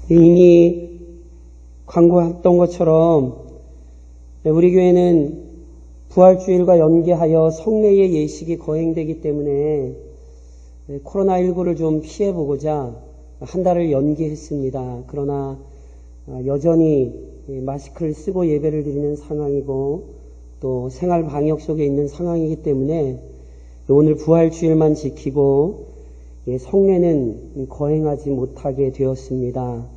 이미 광고했던 것처럼 우리 교회는 부활주일과 연계하여 성례의 예식이 거행되기 때문에 코로나19를 좀 피해보고자 한 달을 연기했습니다. 그러나 여전히 마스크를 쓰고 예배를 드리는 상황이고 또 생활 방역 속에 있는 상황이기 때문에 오늘 부활주일만 지키고 성례는 거행하지 못하게 되었습니다.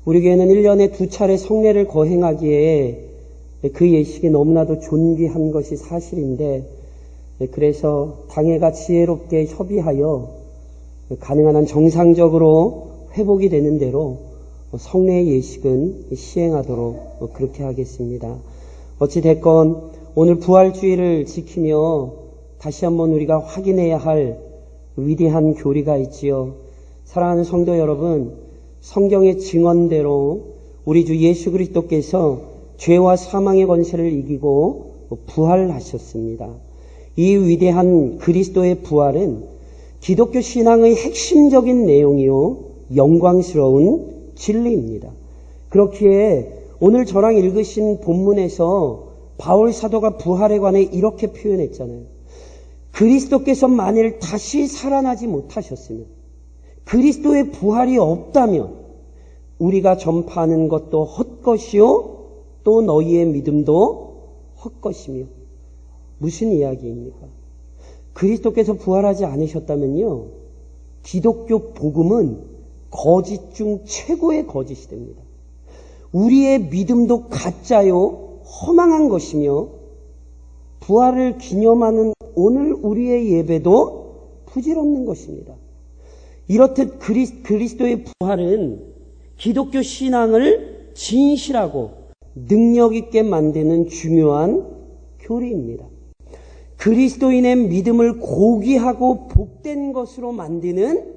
우리 교회는 1년에 2차례 성례를 거행하기에 그 예식이 너무나도 존귀한 것이 사실인데, 그래서 당회가 지혜롭게 협의하여 가능한 한 정상적으로 회복이 되는 대로 성례의 예식은 시행하도록 그렇게 하겠습니다. 어찌됐건 오늘 부활주의를 지키며 다시 한번 우리가 확인해야 할 위대한 교리가 있지요. 사랑하는 성도 여러분, 성경의 증언대로 우리 주 예수 그리스도께서 죄와 사망의 권세를 이기고 부활하셨습니다. 이 위대한 그리스도의 부활은 기독교 신앙의 핵심적인 내용이요 영광스러운 진리입니다. 그렇기에 오늘 저랑 읽으신 본문에서 바울 사도가 부활에 관해 이렇게 표현했잖아요. 그리스도께서 만일 다시 살아나지 못하셨으면, 그리스도의 부활이 없다면 우리가 전파하는 것도 헛것이요 또 너희의 믿음도 헛것이며. 무슨 이야기입니까? 그리스도께서 부활하지 않으셨다면요, 기독교 복음은 거짓 중 최고의 거짓이 됩니다. 우리의 믿음도 가짜요 허망한 것이며, 부활을 기념하는 오늘 우리의 예배도 부질없는 것입니다. 이렇듯 그리스도의 부활은 기독교 신앙을 진실하고 능력 있게 만드는 중요한 교리입니다. 그리스도인의 믿음을 고귀하고 복된 것으로 만드는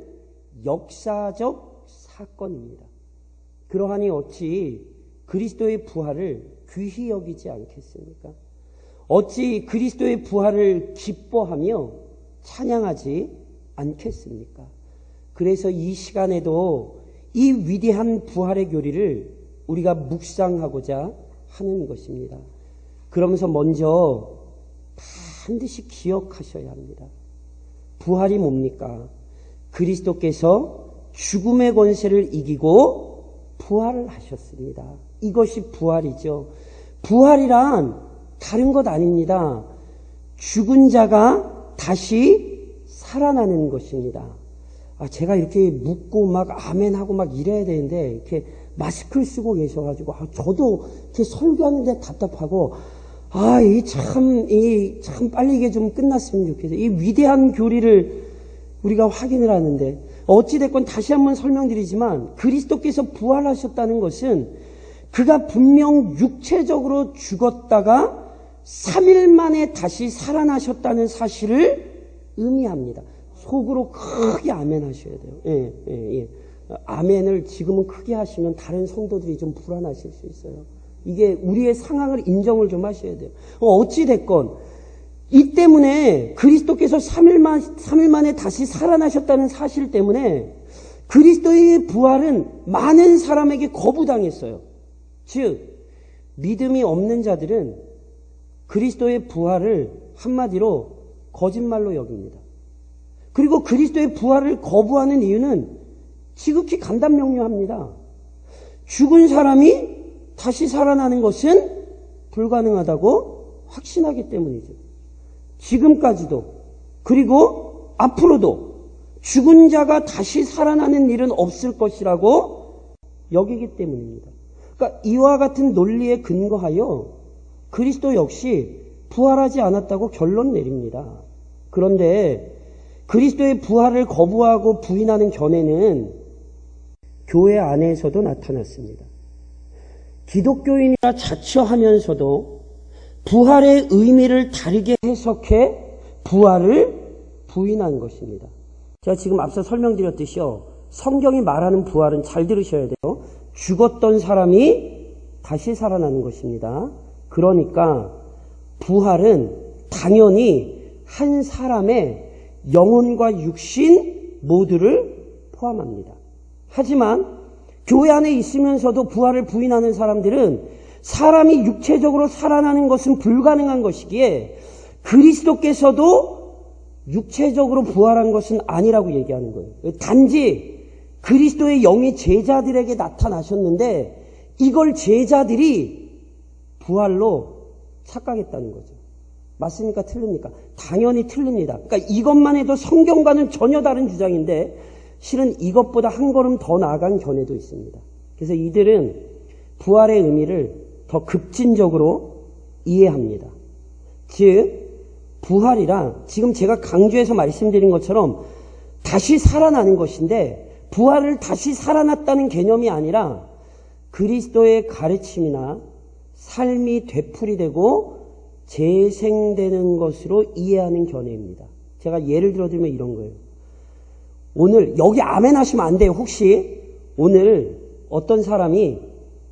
역사적 사건입니다. 그러하니 어찌 그리스도의 부활을 귀히 여기지 않겠습니까? 어찌 그리스도의 부활을 기뻐하며 찬양하지 않겠습니까? 그래서 이 시간에도 이 위대한 부활의 교리를 우리가 묵상하고자 하는 것입니다. 그러면서 먼저 반드시 기억하셔야 합니다. 부활이 뭡니까? 그리스도께서 죽음의 권세를 이기고 부활을 하셨습니다. 이것이 부활이죠. 부활이란 다른 것 아닙니다. 죽은 자가 다시 살아나는 것입니다. 제가 이렇게 묻고 막 아멘하고 막 이래야 되는데 이렇게 마스크를 쓰고 계셔가지고 저도 이렇게 설교하는데 답답하고 참 빨리 이게 좀 끝났으면 좋겠어요. 이 위대한 교리를 우리가 확인을 하는데, 어찌됐건 다시 한번 설명드리지만 그리스도께서 부활하셨다는 것은 그가 분명 육체적으로 죽었다가 3일 만에 다시 살아나셨다는 사실을 의미합니다. 속으로 크게 아멘 하셔야 돼요. 예. 아멘을 지금은 크게 하시면 다른 성도들이 좀 불안하실 수 있어요. 이게 우리의 상황을 인정을 좀 하셔야 돼요. 어찌됐건 이 때문에 그리스도께서 3일 만에 다시 살아나셨다는 사실 때문에 그리스도의 부활은 많은 사람에게 거부당했어요. 즉 믿음이 없는 자들은 그리스도의 부활을 한마디로 거짓말로 여깁니다. 그리고 그리스도의 부활을 거부하는 이유는 지극히 간단명료합니다. 죽은 사람이 다시 살아나는 것은 불가능하다고 확신하기 때문이죠. 지금까지도 그리고 앞으로도 죽은 자가 다시 살아나는 일은 없을 것이라고 여기기 때문입니다. 그러니까 이와 같은 논리에 근거하여 그리스도 역시 부활하지 않았다고 결론 내립니다. 그런데 그리스도의 부활을 거부하고 부인하는 견해는 교회 안에서도 나타났습니다. 기독교인이라 자처하면서도 부활의 의미를 다르게 해석해 부활을 부인한 것입니다. 제가 지금 앞서 설명드렸듯이요, 성경이 말하는 부활은 잘 들으셔야 돼요. 죽었던 사람이 다시 살아나는 것입니다. 그러니까 부활은 당연히 한 사람의 영혼과 육신 모두를 포함합니다. 하지만 교회 안에 있으면서도 부활을 부인하는 사람들은 사람이 육체적으로 살아나는 것은 불가능한 것이기에 그리스도께서도 육체적으로 부활한 것은 아니라고 얘기하는 거예요. 단지 그리스도의 영이 제자들에게 나타나셨는데 이걸 제자들이 부활로 착각했다는 거죠. 맞습니까? 틀립니까? 당연히 틀립니다. 그러니까 이것만 해도 성경과는 전혀 다른 주장인데 실은 이것보다 한 걸음 더 나아간 견해도 있습니다. 그래서 이들은 부활의 의미를 더 급진적으로 이해합니다. 즉 부활이란 지금 제가 강조해서 말씀드린 것처럼 다시 살아나는 것인데 부활을 다시 살아났다는 개념이 아니라 그리스도의 가르침이나 삶이 되풀이되고 재생되는 것으로 이해하는 견해입니다. 제가 예를 들어드리면 이런 거예요. 오늘 여기 아멘 하시면 안 돼요. 혹시 오늘 어떤 사람이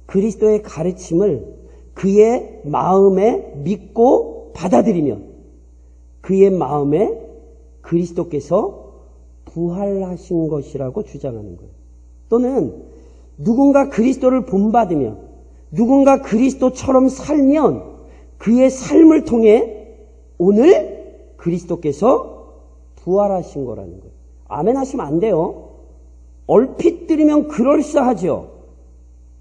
그리스도의 가르침을 그의 마음에 믿고 받아들이면 그의 마음에 그리스도께서 부활하신 것이라고 주장하는 거예요. 또는 누군가 그리스도를 본받으며 누군가 그리스도처럼 살면 그의 삶을 통해 오늘 그리스도께서 부활하신 거라는 거예요. 아멘 하시면 안 돼요. 얼핏 들으면 그럴싸하죠.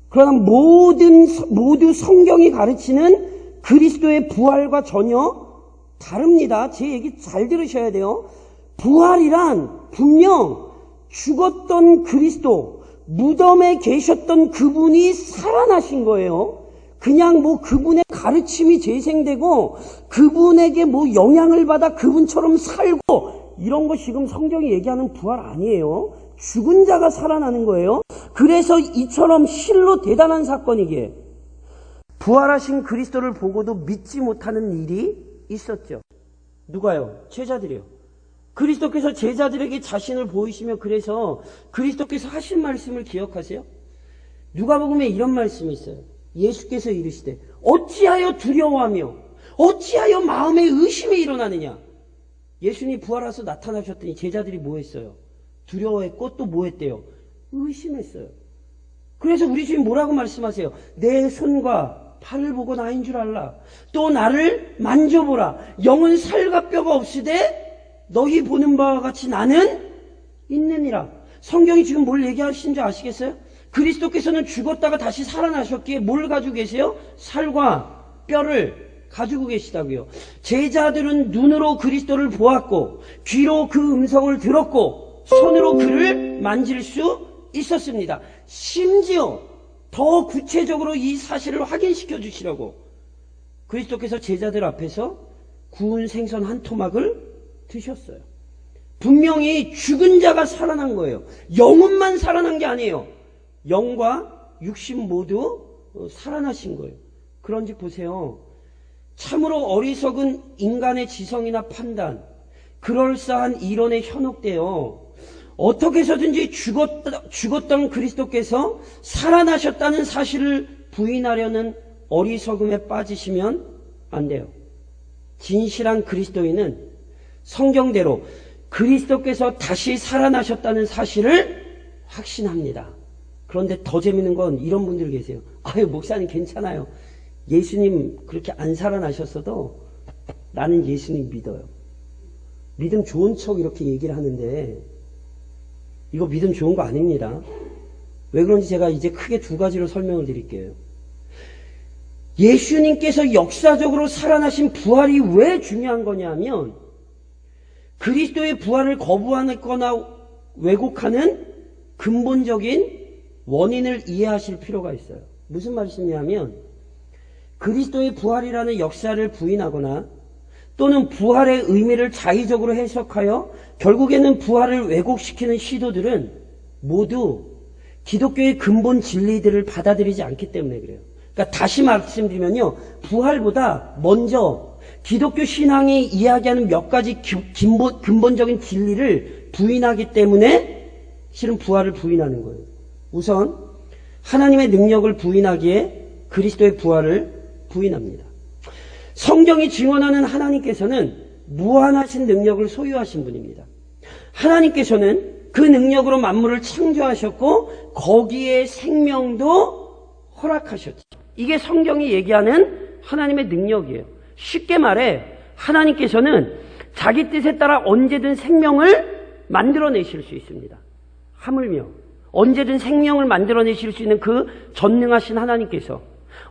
그러나 모두 성경이 가르치는 그리스도의 부활과 전혀 다릅니다. 제 얘기 잘 들으셔야 돼요. 부활이란 분명 죽었던 그리스도, 무덤에 계셨던 그분이 살아나신 거예요. 그냥 그분의 가르침이 재생되고 그분에게 영향을 받아 그분처럼 살고 이런 거 지금 성경이 얘기하는 부활 아니에요. 죽은 자가 살아나는 거예요. 그래서 이처럼 실로 대단한 사건이기에 부활하신 그리스도를 보고도 믿지 못하는 일이 있었죠. 누가요? 제자들이요. 그리스도께서 제자들에게 자신을 보이시며 그래서 그리스도께서 하신 말씀을 기억하세요? 누가복음에 이런 말씀이 있어요. 예수께서 이르시되 어찌하여 두려워하며 어찌하여 마음에 의심이 일어나느냐. 예수님이 부활하셔서 나타나셨더니 제자들이 뭐 했어요? 두려워했고 또 뭐 했대요? 의심했어요. 그래서 우리 주님 뭐라고 말씀하세요? 내 손과 팔을 보고 나인 줄 알라. 또 나를 만져보라. 영은 살과 뼈가 없으되 너희 보는 바와 같이 나는 있느니라. 성경이 지금 뭘 얘기하신 줄 아시겠어요? 그리스도께서는 죽었다가 다시 살아나셨기에 뭘 가지고 계세요? 살과 뼈를 가지고 계시다고요. 제자들은 눈으로 그리스도를 보았고 귀로 그 음성을 들었고 손으로 그를 만질 수 있었습니다. 심지어 더 구체적으로 이 사실을 확인시켜 주시려고 그리스도께서 제자들 앞에서 구운 생선 한 토막을 드셨어요. 분명히 죽은 자가 살아난 거예요. 영혼만 살아난 게 아니에요. 영과 육신 모두 살아나신 거예요. 그런지 보세요. 참으로 어리석은 인간의 지성이나 판단, 그럴싸한 이론에 현혹되어 어떻게 해서든지 죽었던 그리스도께서 살아나셨다는 사실을 부인하려는 어리석음에 빠지시면 안 돼요. 진실한 그리스도인은 성경대로 그리스도께서 다시 살아나셨다는 사실을 확신합니다. 그런데 더 재밌는 건 이런 분들이 계세요. 아유, 목사님 괜찮아요. 예수님 그렇게 안 살아나셨어도 나는 예수님 믿어요. 믿음 좋은 척 이렇게 얘기를 하는데 이거 믿음 좋은 거 아닙니다. 왜 그런지 제가 이제 크게 두 가지로 설명을 드릴게요. 예수님께서 역사적으로 살아나신 부활이 왜 중요한 거냐면 그리스도의 부활을 거부하거나 왜곡하는 근본적인 원인을 이해하실 필요가 있어요. 무슨 말씀이냐면 그리스도의 부활이라는 역사를 부인하거나 또는 부활의 의미를 자의적으로 해석하여 결국에는 부활을 왜곡시키는 시도들은 모두 기독교의 근본 진리들을 받아들이지 않기 때문에 그래요. 그러니까 다시 말씀드리면요. 부활보다 먼저 기독교 신앙이 이야기하는 몇 가지 근본적인 진리를 부인하기 때문에 실은 부활을 부인하는 거예요. 우선 하나님의 능력을 부인하기에 그리스도의 부활을 부인합니다. 성경이 증언하는 하나님께서는 무한하신 능력을 소유하신 분입니다. 하나님께서는 그 능력으로 만물을 창조하셨고 거기에 생명도 허락하셨죠. 이게 성경이 얘기하는 하나님의 능력이에요. 쉽게 말해 하나님께서는 자기 뜻에 따라 언제든 생명을 만들어내실 수 있습니다. 하물며 언제든 생명을 만들어내실 수 있는 그 전능하신 하나님께서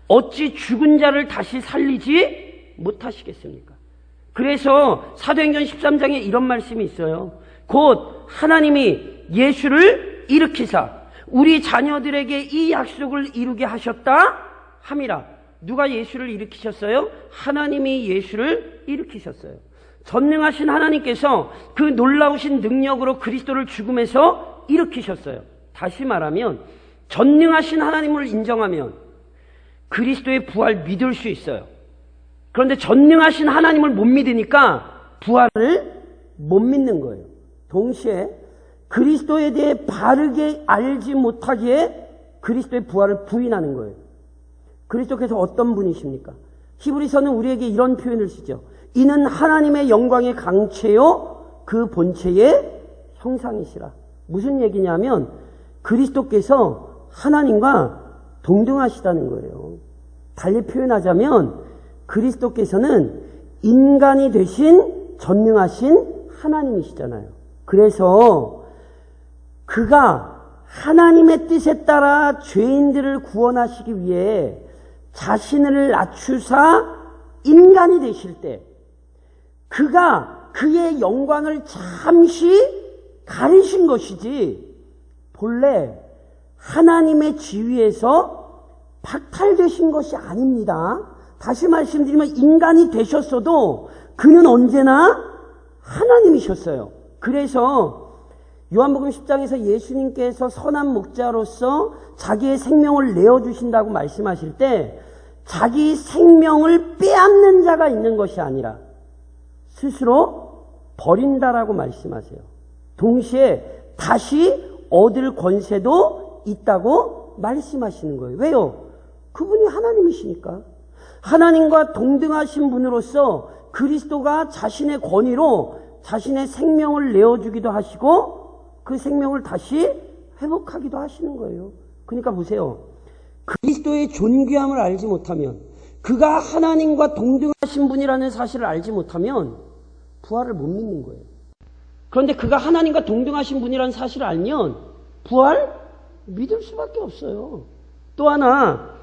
어찌 죽은 자를 다시 살리지 못하시겠습니까? 그래서 사도행전 13장에 이런 말씀이 있어요. 곧 하나님이 예수를 일으키사 우리 자녀들에게 이 약속을 이루게 하셨다 함이라. 누가 예수를 일으키셨어요? 하나님이 예수를 일으키셨어요. 전능하신 하나님께서 그 놀라우신 능력으로 그리스도를 죽음에서 일으키셨어요. 다시 말하면 전능하신 하나님을 인정하면 그리스도의 부활 믿을 수 있어요. 그런데 전능하신 하나님을 못 믿으니까 부활을 못 믿는 거예요. 동시에 그리스도에 대해 바르게 알지 못하기에 그리스도의 부활을 부인하는 거예요. 그리스도께서 어떤 분이십니까? 히브리서는 우리에게 이런 표현을 쓰죠. 이는 하나님의 영광의 강체요 그 본체의 형상이시라. 무슨 얘기냐면 그리스도께서 하나님과 동등하시다는 거예요. 달리 표현하자면 그리스도께서는 인간이 되신 전능하신 하나님이시잖아요. 그래서 그가 하나님의 뜻에 따라 죄인들을 구원하시기 위해 자신을 낮추사 인간이 되실 때 그가 그의 영광을 잠시 가리신 것이지 본래 하나님의 지위에서 박탈되신 것이 아닙니다. 다시 말씀드리면 인간이 되셨어도 그는 언제나 하나님이셨어요. 그래서 요한복음 10장에서 예수님께서 선한 목자로서 자기의 생명을 내어주신다고 말씀하실 때 자기 생명을 빼앗는 자가 있는 것이 아니라 스스로 버린다라고 말씀하세요. 동시에 다시 얻을 권세도 있다고 말씀하시는 거예요. 왜요? 그분이 하나님이시니까. 하나님과 동등하신 분으로서 그리스도가 자신의 권위로 자신의 생명을 내어주기도 하시고 그 생명을 다시 회복하기도 하시는 거예요. 그러니까 보세요. 그리스도의 존귀함을 알지 못하면 그가 하나님과 동등하신 분이라는 사실을 알지 못하면 부활을 못 믿는 거예요. 그런데 그가 하나님과 동등하신 분이라는 사실을 알면 부활 믿을 수밖에 없어요. 또 하나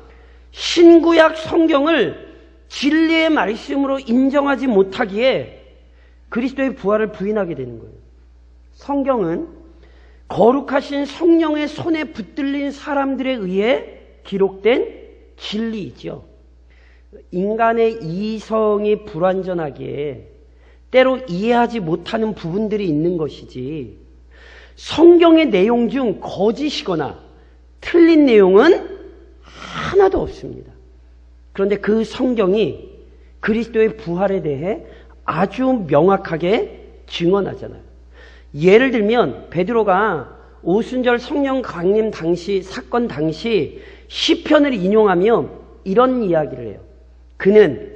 신구약 성경을 진리의 말씀으로 인정하지 못하기에 그리스도의 부활을 부인하게 되는 거예요. 성경은 거룩하신 성령의 손에 붙들린 사람들에 의해 기록된 진리이죠. 인간의 이성이 불완전하기에 때로 이해하지 못하는 부분들이 있는 것이지 성경의 내용 중 거짓이거나 틀린 내용은 하나도 없습니다. 그런데 그 성경이 그리스도의 부활에 대해 아주 명확하게 증언하잖아요. 예를 들면 베드로가 오순절 성령 강림 당시 사건 당시 시편을 인용하며 이런 이야기를 해요. 그는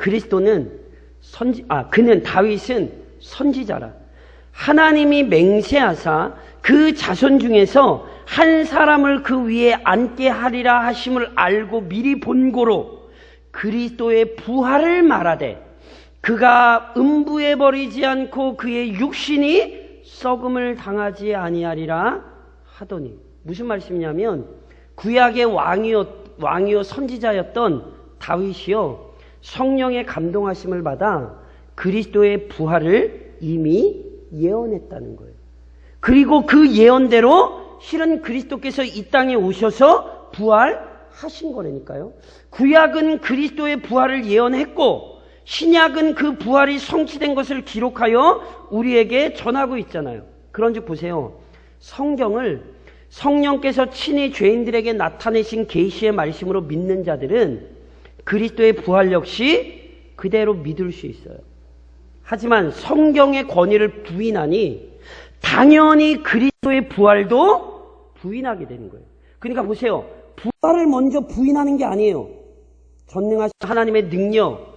다윗은 선지자라. 하나님이 맹세하사 그 자손 중에서 한 사람을 그 위에 앉게 하리라 하심을 알고 미리 본고로 그리스도의 부활을 말하되 그가 음부에 버리지 않고 그의 육신이 썩음을 당하지 아니하리라 하더니. 무슨 말씀이냐면 구약의 왕이요 선지자였던 다윗이요 성령의 감동하심을 받아 그리스도의 부활을 이미 예언했다는 거예요. 그리고 그 예언대로 실은 그리스도께서 이 땅에 오셔서 부활하신 거라니까요. 구약은 그리스도의 부활을 예언했고 신약은 그 부활이 성취된 것을 기록하여 우리에게 전하고 있잖아요. 그런즉 보세요. 성경을 성령께서 친히 죄인들에게 나타내신 계시의 말씀으로 믿는 자들은 그리스도의 부활 역시 그대로 믿을 수 있어요. 하지만 성경의 권위를 부인하니 당연히 그리스도의 부활도 부인하게 되는 거예요. 그러니까 보세요. 부활을 먼저 부인하는 게 아니에요. 전능하신 하나님의 능력,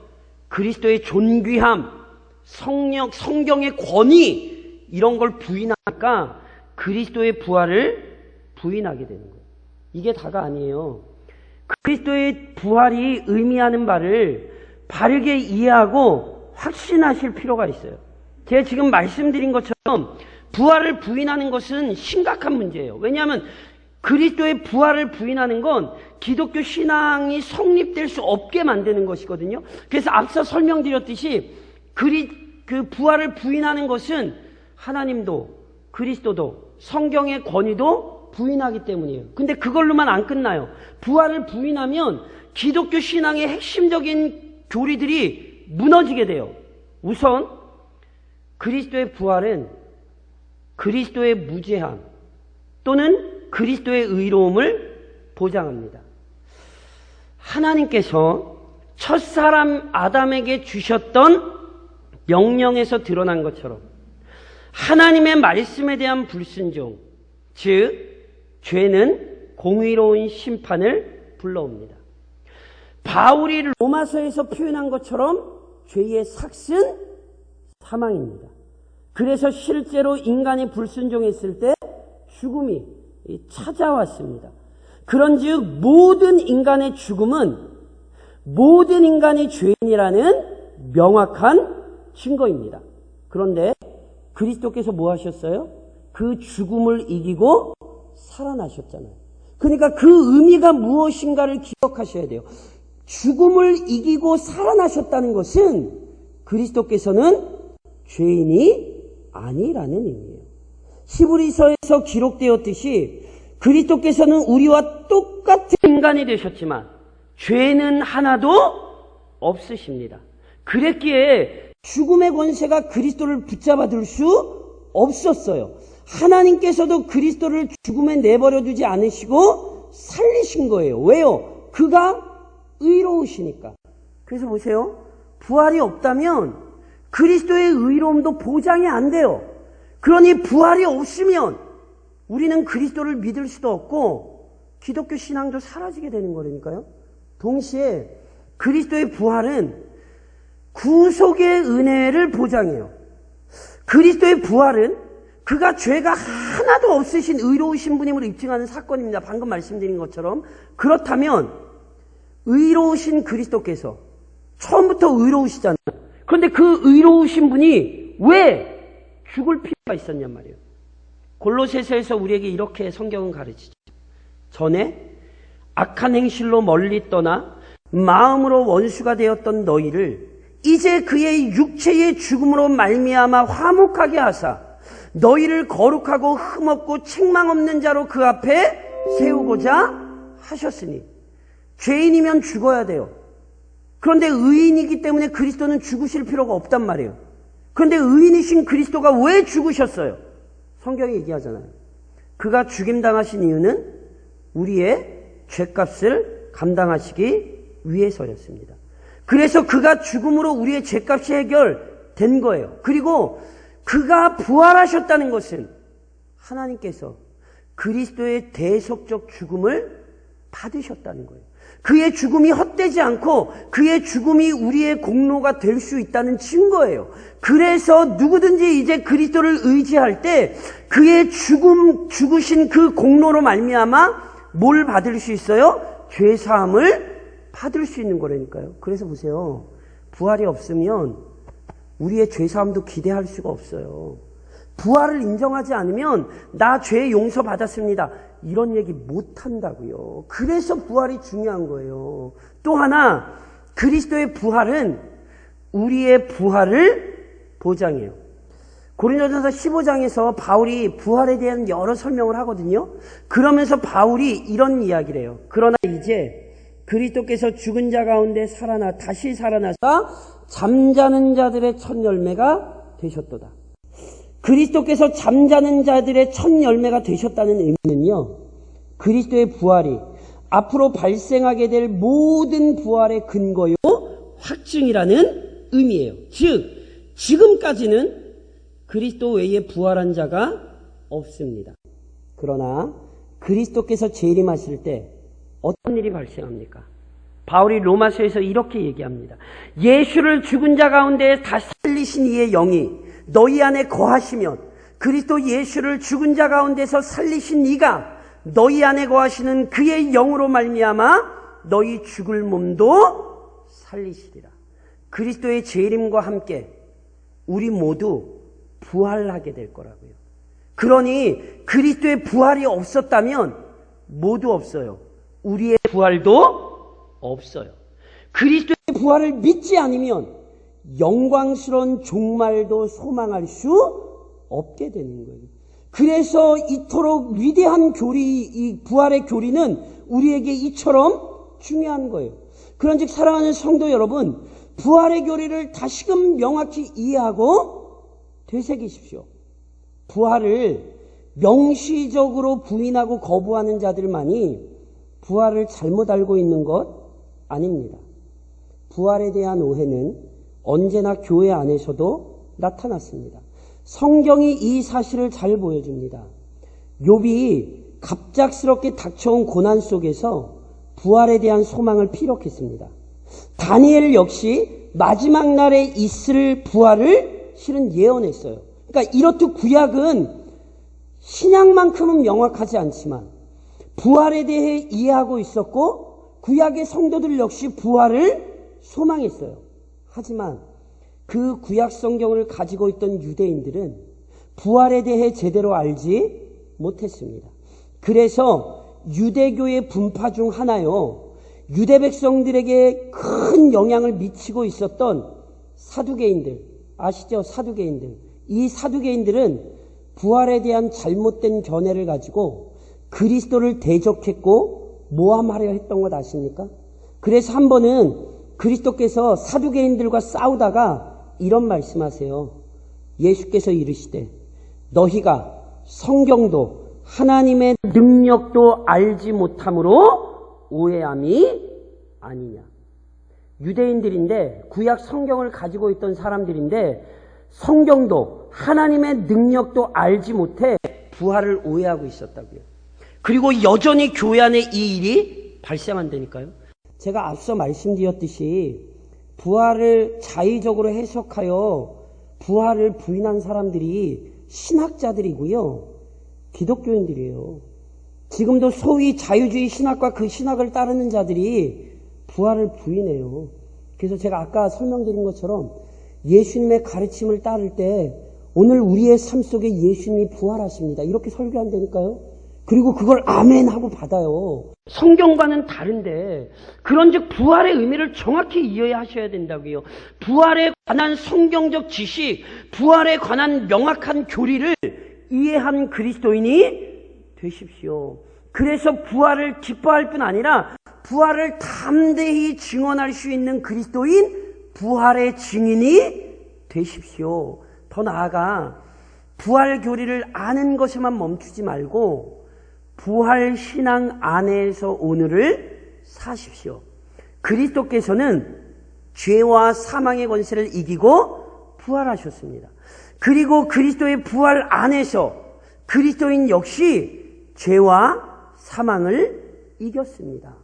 그리스도의 존귀함, 성경의 권위 이런 걸 부인하니까 그리스도의 부활을 부인하게 되는 거예요. 이게 다가 아니에요. 그리스도의 부활이 의미하는 바를 바르게 이해하고 확신하실 필요가 있어요. 제가 지금 말씀드린 것처럼 부활을 부인하는 것은 심각한 문제예요. 왜냐하면 그리스도의 부활을 부인하는 건 기독교 신앙이 성립될 수 없게 만드는 것이거든요. 그래서 앞서 설명드렸듯이 그 부활을 부인하는 것은 하나님도 그리스도도 성경의 권위도 부인하기 때문이에요. 근데 그걸로만 안 끝나요. 부활을 부인하면 기독교 신앙의 핵심적인 교리들이 무너지게 돼요. 우선 그리스도의 부활은 그리스도의 무죄함 또는 그리스도의 의로움을 보장합니다. 하나님께서 첫사람 아담에게 주셨던 명령에서 드러난 것처럼 하나님의 말씀에 대한 불순종, 즉 죄는 공의로운 심판을 불러옵니다. 바울이 로마서에서 표현한 것처럼 죄의 삭은 사망입니다. 그래서 실제로 인간이 불순종했을 때 죽음이 찾아왔습니다. 그런즉 모든 인간의 죽음은 모든 인간이 죄인이라는 명확한 증거입니다. 그런데 그리스도께서 뭐 하셨어요? 그 죽음을 이기고 살아나셨잖아요. 그러니까 그 의미가 무엇인가를 기억하셔야 돼요. 죽음을 이기고 살아나셨다는 것은 그리스도께서는 죄인이 아니라는 의미예요. 히브리서에서 기록되었듯이 그리스도께서는 우리와 똑같은 인간이 되셨지만 죄는 하나도 없으십니다. 그랬기에 죽음의 권세가 그리스도를 붙잡아둘 수 없었어요. 하나님께서도 그리스도를 죽음에 내버려 두지 않으시고 살리신 거예요. 왜요? 그가 의로우시니까. 그래서 보세요. 부활이 없다면 그리스도의 의로움도 보장이 안 돼요. 그러니 부활이 없으면 우리는 그리스도를 믿을 수도 없고 기독교 신앙도 사라지게 되는 거라니까요. 동시에 그리스도의 부활은 구속의 은혜를 보장해요. 그리스도의 부활은 그가 죄가 하나도 없으신 의로우신 분임을 입증하는 사건입니다. 방금 말씀드린 것처럼. 그렇다면 의로우신 그리스도께서 처음부터 의로우시잖아요. 그런데 그 의로우신 분이 왜 죽을 필요가 있었냔 말이에요. 골로새서에서 우리에게 이렇게 성경은 가르치죠. 전에 악한 행실로 멀리 떠나 마음으로 원수가 되었던 너희를 이제 그의 육체의 죽음으로 말미암아 화목하게 하사 너희를 거룩하고 흠없고 책망 없는 자로 그 앞에 세우고자 하셨으니. 죄인이면 죽어야 돼요. 그런데 의인이기 때문에 그리스도는 죽으실 필요가 없단 말이에요. 그런데 의인이신 그리스도가 왜 죽으셨어요? 성경이 얘기하잖아요. 그가 죽임당하신 이유는 우리의 죄값을 감당하시기 위해서였습니다. 그래서 그가 죽음으로 우리의 죄값이 해결된 거예요. 그리고 그가 부활하셨다는 것은 하나님께서 그리스도의 대속적 죽음을 받으셨다는 거예요. 그의 죽음이 헛되지 않고 그의 죽음이 우리의 공로가 될 수 있다는 증거예요. 그래서 누구든지 이제 그리스도를 의지할 때 그의 죽으신 그 공로로 말미암아 뭘 받을 수 있어요? 죄사함을 받을 수 있는 거라니까요. 그래서 보세요. 부활이 없으면 우리의 죄사함도 기대할 수가 없어요. 부활을 인정하지 않으면 나 죄 용서 받았습니다. 이런 얘기 못 한다고요. 그래서 부활이 중요한 거예요. 또 하나 그리스도의 부활은 우리의 부활을 보장해요. 고린도전서 15장에서 바울이 부활에 대한 여러 설명을 하거든요. 그러면서 바울이 이런 이야기를 해요. 그러나 이제 그리스도께서 죽은 자 가운데 다시 살아나사 잠자는 자들의 첫 열매가 되셨도다. 그리스도께서 잠자는 자들의 첫 열매가 되셨다는 의미는요, 그리스도의 부활이 앞으로 발생하게 될 모든 부활의 근거요 확증이라는 의미예요. 즉 지금까지는 그리스도 외에 부활한 자가 없습니다. 그러나 그리스도께서 재림하실 때 어떤 일이 발생합니까? 바울이 로마서에서 이렇게 얘기합니다. 예수를 죽은 자 가운데 다시 살리신 이의 영이 너희 안에 거하시면 그리스도 예수를 죽은 자 가운데서 살리신 이가 너희 안에 거하시는 그의 영으로 말미암아 너희 죽을 몸도 살리시리라. 그리스도의 재림과 함께 우리 모두 부활하게 될 거라고요. 그러니 그리스도의 부활이 없었다면 모두 없어요. 우리의 부활도 없어요. 그리스도의 부활을 믿지 않으면 영광스러운 종말도 소망할 수 없게 되는 거예요. 그래서 이토록 위대한 교리, 이 부활의 교리는 우리에게 이처럼 중요한 거예요. 그런즉 사랑하는 성도 여러분, 부활의 교리를 다시금 명확히 이해하고 되새기십시오. 부활을 명시적으로 부인하고 거부하는 자들만이 부활을 잘못 알고 있는 것 아닙니다. 부활에 대한 오해는 언제나 교회 안에서도 나타났습니다. 성경이 이 사실을 잘 보여줍니다. 욥이 갑작스럽게 닥쳐온 고난 속에서 부활에 대한 소망을 피력했습니다. 다니엘 역시 마지막 날에 있을 부활을 실은 예언했어요. 그러니까 이렇듯 구약은 신약만큼은 명확하지 않지만 부활에 대해 이해하고 있었고 구약의 성도들 역시 부활을 소망했어요. 하지만 그 구약 성경을 가지고 있던 유대인들은 부활에 대해 제대로 알지 못했습니다. 그래서 유대교의 분파 중 하나요, 유대 백성들에게 큰 영향을 미치고 있었던 사두개인들, 아시죠? 사두개인들. 이 사두개인들은 부활에 대한 잘못된 견해를 가지고 그리스도를 대적했고 모함하려 했던 것 아십니까? 그래서 한 번은 그리스도께서 사두개인들과 싸우다가 이런 말씀하세요. 예수께서 이르시되 너희가 성경도 하나님의 능력도 알지 못함으로 오해함이 아니냐. 유대인들인데 구약 성경을 가지고 있던 사람들인데 성경도 하나님의 능력도 알지 못해 부활을 오해하고 있었다고요. 그리고 여전히 교회 안에 이 일이 발생한다니까요. 제가 앞서 말씀드렸듯이 부활을 자의적으로 해석하여 부활을 부인한 사람들이 신학자들이고요, 기독교인들이에요. 지금도 소위 자유주의 신학과 그 신학을 따르는 자들이 부활을 부인해요. 그래서 제가 아까 설명드린 것처럼 예수님의 가르침을 따를 때 오늘 우리의 삶 속에 예수님이 부활하십니다, 이렇게 설교한다니까요. 그리고 그걸 아멘 하고 받아요. 성경과는 다른데 그런즉 부활의 의미를 정확히 이해하셔야 된다고요. 부활에 관한 성경적 지식, 부활에 관한 명확한 교리를 이해한 그리스도인이 되십시오. 그래서 부활을 기뻐할 뿐 아니라 부활을 담대히 증언할 수 있는 그리스도인, 부활의 증인이 되십시오. 더 나아가 부활 교리를 아는 것에만 멈추지 말고 부활 신앙 안에서 오늘을 사십시오. 그리스도께서는 죄와 사망의 권세를 이기고 부활하셨습니다. 그리고 그리스도의 부활 안에서 그리스도인 역시 죄와 사망을 이겼습니다.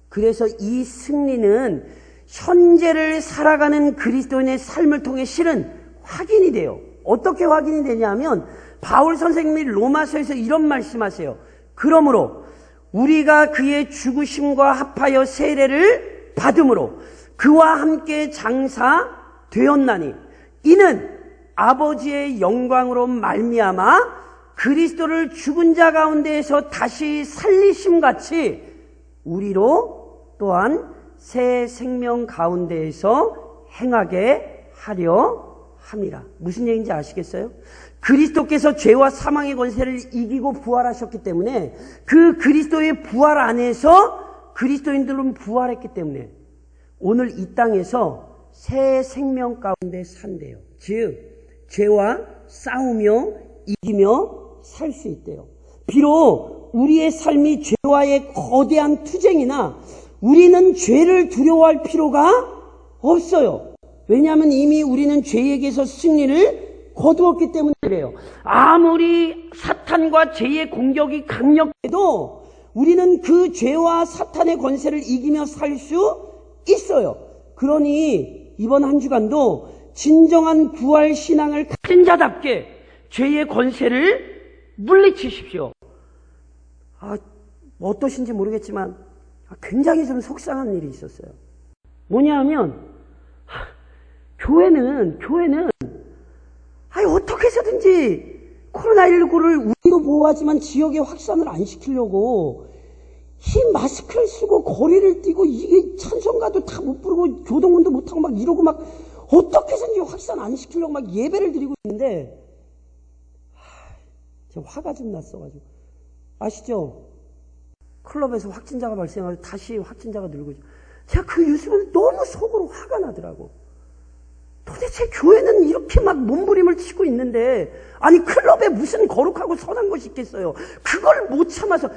그래서 이 승리는 현재를 살아가는 그리스도인의 삶을 통해 실은 확인이 돼요. 어떻게 확인이 되냐면 바울 선생님이 로마서에서 이런 말씀하세요. 그러므로 우리가 그의 죽으심과 합하여 세례를 받음으로 그와 함께 장사되었나니 이는 아버지의 영광으로 말미암아 그리스도를 죽은 자 가운데에서 다시 살리심같이 우리로 또한 새 생명 가운데에서 행하게 하려 함이라. 무슨 얘기인지 아시겠어요? 그리스도께서 죄와 사망의 권세를 이기고 부활하셨기 때문에 그 그리스도의 부활 안에서 그리스도인들은 부활했기 때문에 오늘 이 땅에서 새 생명 가운데 산대요. 즉 죄와 싸우며 이기며 살 수 있대요. 비록 우리의 삶이 죄와의 거대한 투쟁이나 우리는 죄를 두려워할 필요가 없어요. 왜냐하면 이미 우리는 죄에게서 승리를 거두었기 때문에 그래요. 아무리 사탄과 죄의 공격이 강력해도 우리는 그 죄와 사탄의 권세를 이기며 살 수 있어요. 그러니 이번 한 주간도 진정한 부활 신앙을 가진 자답게 죄의 권세를 물리치십시오. 어떠신지 모르겠지만 굉장히 좀 속상한 일이 있었어요. 뭐냐 하면 교회는 어떻게 해서든지 코로나19를 우리도 보호하지만 지역에 확산을 안 시키려고 이 마스크를 쓰고 거리를 뛰고 이게 찬송가도 다 못 부르고 교동문도 못하고 막 이러고 막 어떻게 해서든지 확산 안 시키려고 막 예배를 드리고 있는데 제가 화가 좀 났어가지고 아시죠? 클럽에서 확진자가 발생하고 다시 확진자가 늘고 제가 그 뉴스를 너무 속으로 화가 나더라고. 도대체 교회는 이렇게 막 몸부림을 치고 있는데 아니 클럽에 무슨 거룩하고 선한 것이 있겠어요. 그걸 못 참아서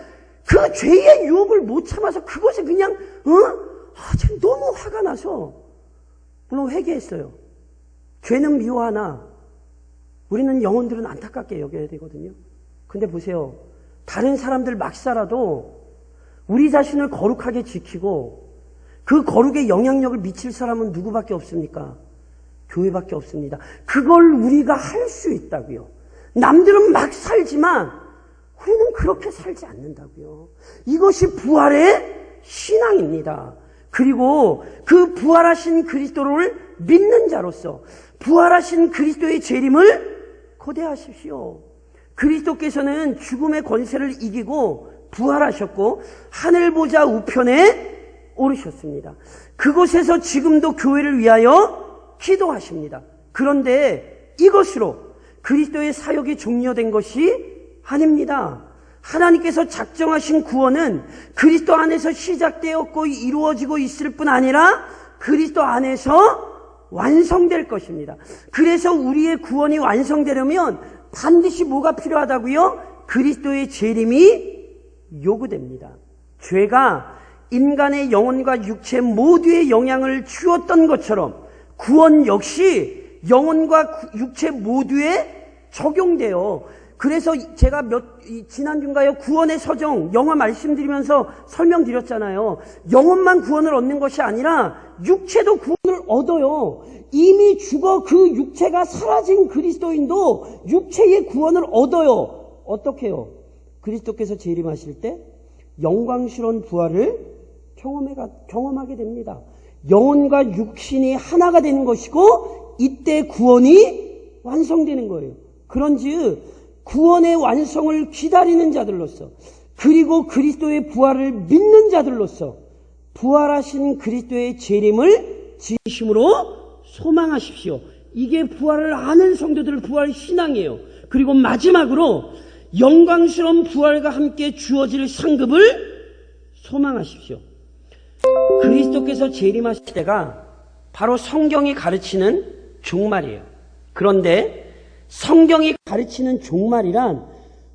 그 죄의 유혹을 못 참아서 그것에 그냥 제가 너무 화가 나서 물론 회개했어요. 죄는 미워하나 우리는 영혼들은 안타깝게 여겨야 되거든요. 근데 보세요. 다른 사람들 막 살아도 우리 자신을 거룩하게 지키고 그 거룩에 영향력을 미칠 사람은 누구밖에 없습니까? 교회밖에 없습니다. 그걸 우리가 할 수 있다고요. 남들은 막 살지만 우리는 그렇게 살지 않는다고요. 이것이 부활의 신앙입니다. 그리고 그 부활하신 그리스도를 믿는 자로서 부활하신 그리스도의 재림을 고대하십시오. 그리스도께서는 죽음의 권세를 이기고 부활하셨고 하늘 보좌 우편에 오르셨습니다. 그곳에서 지금도 교회를 위하여 기도하십니다. 그런데 이것으로 그리스도의 사역이 종료된 것이 아닙니다. 하나님께서 작정하신 구원은 그리스도 안에서 시작되었고 이루어지고 있을 뿐 아니라 그리스도 안에서 완성될 것입니다. 그래서 우리의 구원이 완성되려면 반드시 뭐가 필요하다고요? 그리스도의 재림이 요구됩니다. 죄가 인간의 영혼과 육체 모두에 영향을 주었던 것처럼 구원 역시 영혼과 육체 모두에 적용돼요. 그래서 제가 지난주인가요? 구원의 서정 영화 말씀드리면서 설명드렸잖아요. 영혼만 구원을 얻는 것이 아니라 육체도 구원을 얻어요. 이미 죽어 그 육체가 사라진 그리스도인도 육체의 구원을 얻어요. 어떻게 해요? 그리스도께서 재림하실 때 영광스러운 부활을 경험하게 됩니다. 영혼과 육신이 하나가 되는 것이고 이때 구원이 완성되는 거예요. 그런즉 구원의 완성을 기다리는 자들로서 그리고 그리스도의 부활을 믿는 자들로서 부활하신 그리스도의 재림을 진심으로 소망하십시오. 이게 부활을 아는 성도들 부활 신앙이에요. 그리고 마지막으로 영광스러운 부활과 함께 주어질 상급을 소망하십시오. 그리스도께서 재림하실 때가 바로 성경이 가르치는 종말이에요. 그런데 성경이 가르치는 종말이란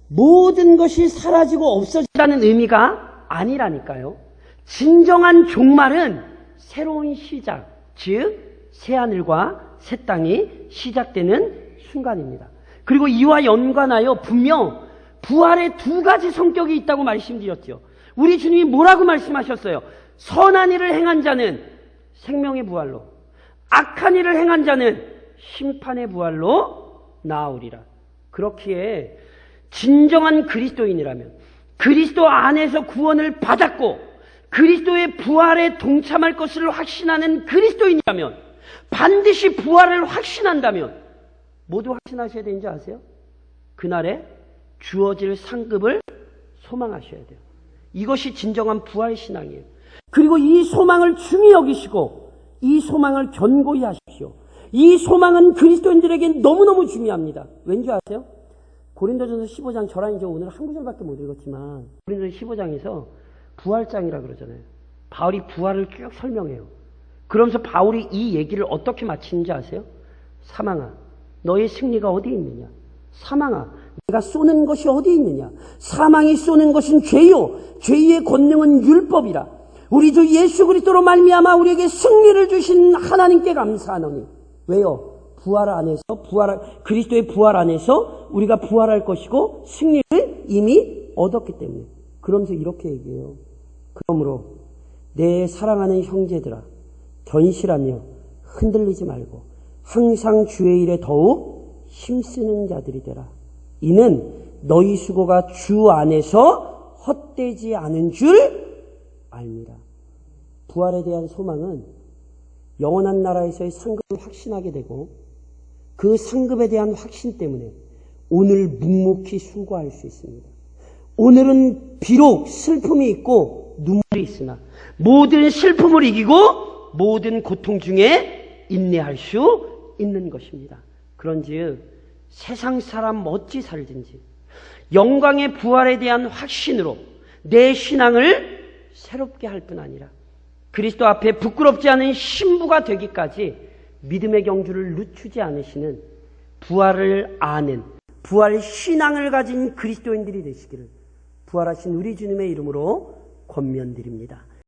모든 것이 사라지고 없어진다는 의미가 아니라니까요. 진정한 종말은 새로운 시작, 즉 새하늘과 새 땅이 시작되는 순간입니다. 그리고 이와 연관하여 분명 부활의 두 가지 성격이 있다고 말씀드렸죠. 우리 주님이 뭐라고 말씀하셨어요? 선한 일을 행한 자는 생명의 부활로, 악한 일을 행한 자는 심판의 부활로 나아오리라. 그렇기에 진정한 그리스도인이라면 그리스도 안에서 구원을 받았고 그리스도의 부활에 동참할 것을 확신하는 그리스도인이라면 반드시 부활을 확신한다면 모두 확신하셔야 되는지 아세요? 그날에 주어질 상급을 소망하셔야 돼요. 이것이 진정한 부활 신앙이에요. 그리고 이 소망을 중히 여기시고 이 소망을 견고히 하십시오. 이 소망은 그리스도인들에게 너무너무 중요합니다. 왠지 아세요? 고린도전서 15장, 저랑 이제 오늘 한 구절밖에 못 읽었지만 고린도전서 15장에서 부활장이라 그러잖아요. 바울이 부활을 쭉 설명해요. 그러면서 바울이 이 얘기를 어떻게 마치는지 아세요? 사망아, 너의 승리가 어디 있느냐? 사망아, 내가 쏘는 것이 어디 있느냐? 사망이 쏘는 것은 죄요, 죄의 권능은 율법이라. 우리 주 예수 그리스도로 말미암아 우리에게 승리를 주신 하나님께 감사하노니. 왜요? 부활 안에서 그리스도의 부활 안에서 우리가 부활할 것이고 승리를 이미 얻었기 때문에. 그러면서 이렇게 얘기해요. 그러므로 내 사랑하는 형제들아, 견실하며 흔들리지 말고 항상 주의 일에 더욱 힘쓰는 자들이 되라. 이는 너희 수고가 주 안에서 헛되지 않은 줄 알미라. 부활에 대한 소망은 영원한 나라에서의 상급을 확신하게 되고 그 상급에 대한 확신 때문에 오늘 묵묵히 수고할 수 있습니다. 오늘은 비록 슬픔이 있고 눈물이 있으나 모든 슬픔을 이기고 모든 고통 중에 인내할 수 있는 것입니다. 그런즉 세상 사람 어찌 살든지 영광의 부활에 대한 확신으로 내 신앙을 새롭게 할 뿐 아니라 그리스도 앞에 부끄럽지 않은 신부가 되기까지 믿음의 경주를 늦추지 않으시는 부활을 아는 부활 신앙을 가진 그리스도인들이 되시기를 부활하신 우리 주님의 이름으로 권면드립니다.